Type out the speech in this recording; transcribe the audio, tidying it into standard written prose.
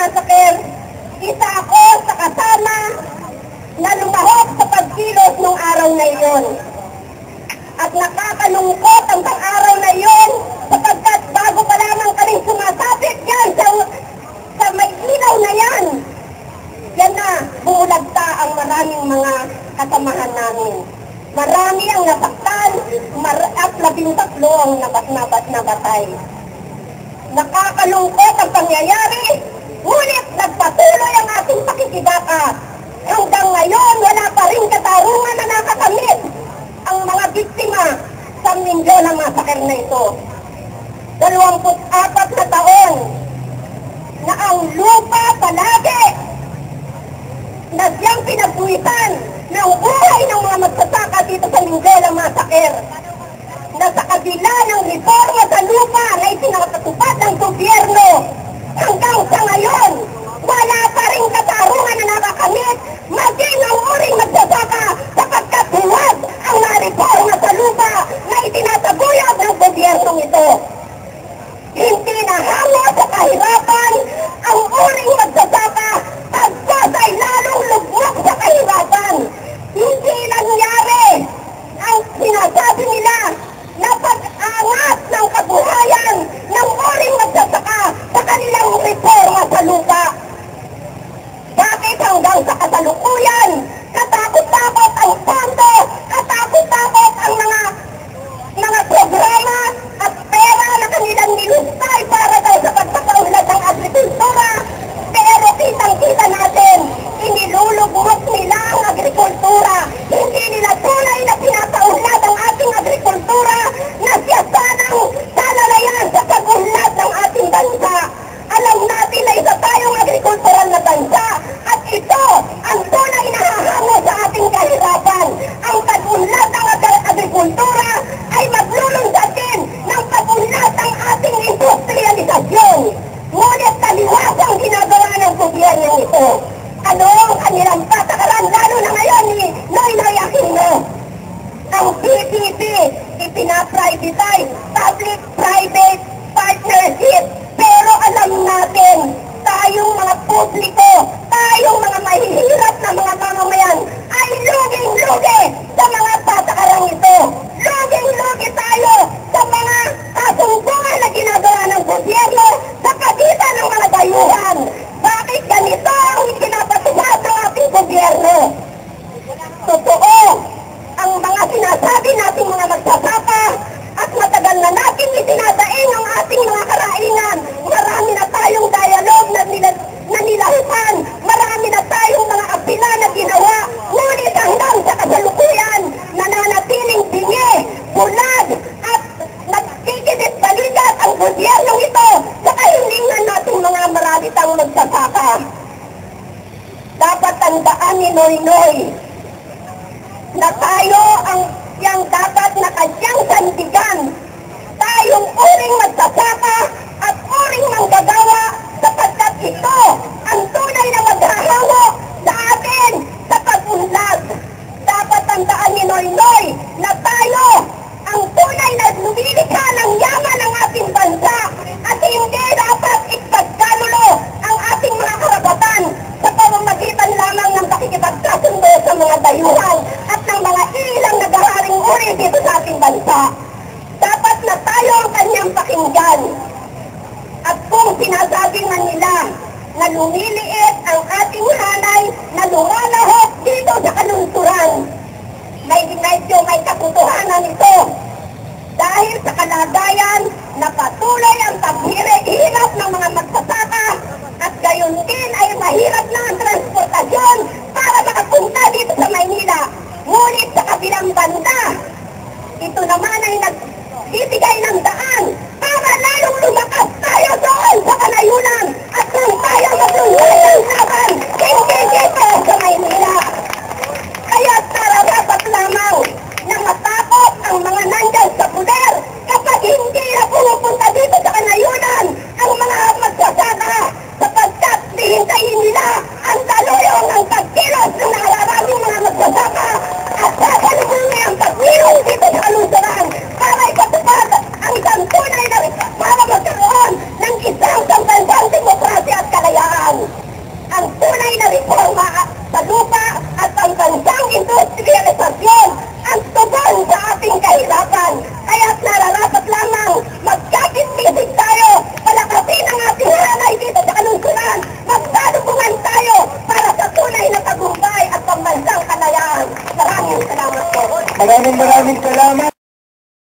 Massacre, isa ako sa kasama na lumahok sa pagkilos ng araw na iyon. At nakakalungkot ang araw na iyon sapagkat bago pa lamang kaming sumasapit yan sa may ilaw na yan, yan na bumulagta ang maraming mga kasamahan namin. Marami ang nasaktan at 13 ang nabatay. Nakakalungkot ang pangyayari, ngunit nagpatuloy ang ating pakikibaka. Hanggang ngayon, wala pa rin katarungan na nakakamit ang mga biktima sa Mindoro Massacre na ito. 24 na taon na ang lupa palagi na siyang pinagbuwisan ng buhay ng mga magsasaka dito sa Mindoro Massacre, na sa kabila ng reforma sa lupa na isinakatupad ng gobyerno, hanggang sa ngayon, wala pa rin katarungan na nakakamit maging ang uring magsasaka sapagkat huwag ang reforma sa lupa na itinataguyod ng gobyernong ito. Hindi na hango sa kahirapan ang uring magsasaka, pagkas ay lalong lugmok sa kahirapan. Hindi nangyari ang sinasabi nila na pag-angat ng kabuhayan ng uring magsasaka sa kanilang reforma sa lupa. Bakit hanggang sa kasalukuyan, katakot-takot ang pondo, katakot-takot ang mga programa at pera na kanilang nilustay para daw sa pagpapaunlad ng agrikultura, pero kitang-kita natin, inilulugmok nila ang agrikultura. Hindi nila tunay na pinapaunlad ang ating agrikultura na siya sana na yan sa pag-unlad ng ating bansa. Alam natin na isa tayong agrikultural na bansa at ito ang tunay na hahango sa ating kahirapan. Ang pag-unlad ng agrikultura ay maglulundag din ng pag-unlad ng ating industrialisasyon. Ngunit taliwas ang ginagawa ng gobyerno ito. Ano ang kanilang patakaran, lalo na ngayon ni Noynoy Aquino? Ang PPP, ipina-privatize, public-private partnership. Pero alam natin, tayong mga publiko, tayong mga mahihirap na mga mamamayan, ay luging-lugi sa mga patakarang ito. Luging-lugi tayo sa mga kasuntungan na ginagawa ng gobyerno sa pagitan ng mga dayuhan. Bakit ganito ang ikinapatupad ng ating gobyerno? Totoo, ang mga sinasabi nating mga magsasaka at matagal na natin itinadaing ang ating mga karainan. Marami na tayong dialogue na nilahukan, marami na tayong mga apila na ginawa, ngunit hanggang sa kasalukuyan, nananatiling bingi, bulag, at nagkikidit balikat ang gobyernong ito sa kahilingan nating mga maralitang magsasaka. Dapat tandaan ni Noynoy na tayo ang yang dapat na kanyang sandigan. Tayong uring magsasaka at uring manggagawa sapagkat ito ang tunay na maghahango sa atin sa pag-unlad. Dapat tandaan ni Noynoy na tayo ang tunay na lumilikha ng yaman ng ating bansa at hindi dapat ipagkalulo ang ating mga karapatan sa pamamagitan lamang ng pakikipagkasundo sa mga dayuhan at ng mga ilang nagaharing uri dito sa ating bansa. Dapat na tayo ang kanyang pakinggan. At kung sinasabi man nila na lumiliit ang ating hanay na lumalahok dito sa kanunturan, medyo may katotohanan ito. Dahil sa kalagayan na patuloy ang paghirap ng mga magsasaka at gayon din ay mahirap na ang transportasyon para makapunta dito sa Maynila. Ngunit sa kabilang banda, ito naman ay nagbibigay ng daan para lalong lumakas tayo doon sa kanayunan at kung tayo maglulay ng laban, hindi dito sa Maynila. Kaya dapat lamang na matakot ang mga nandyan sa puder kapag hindi na pumupunta dito sa kanayunan ang mga magsasaka Maraming salamat.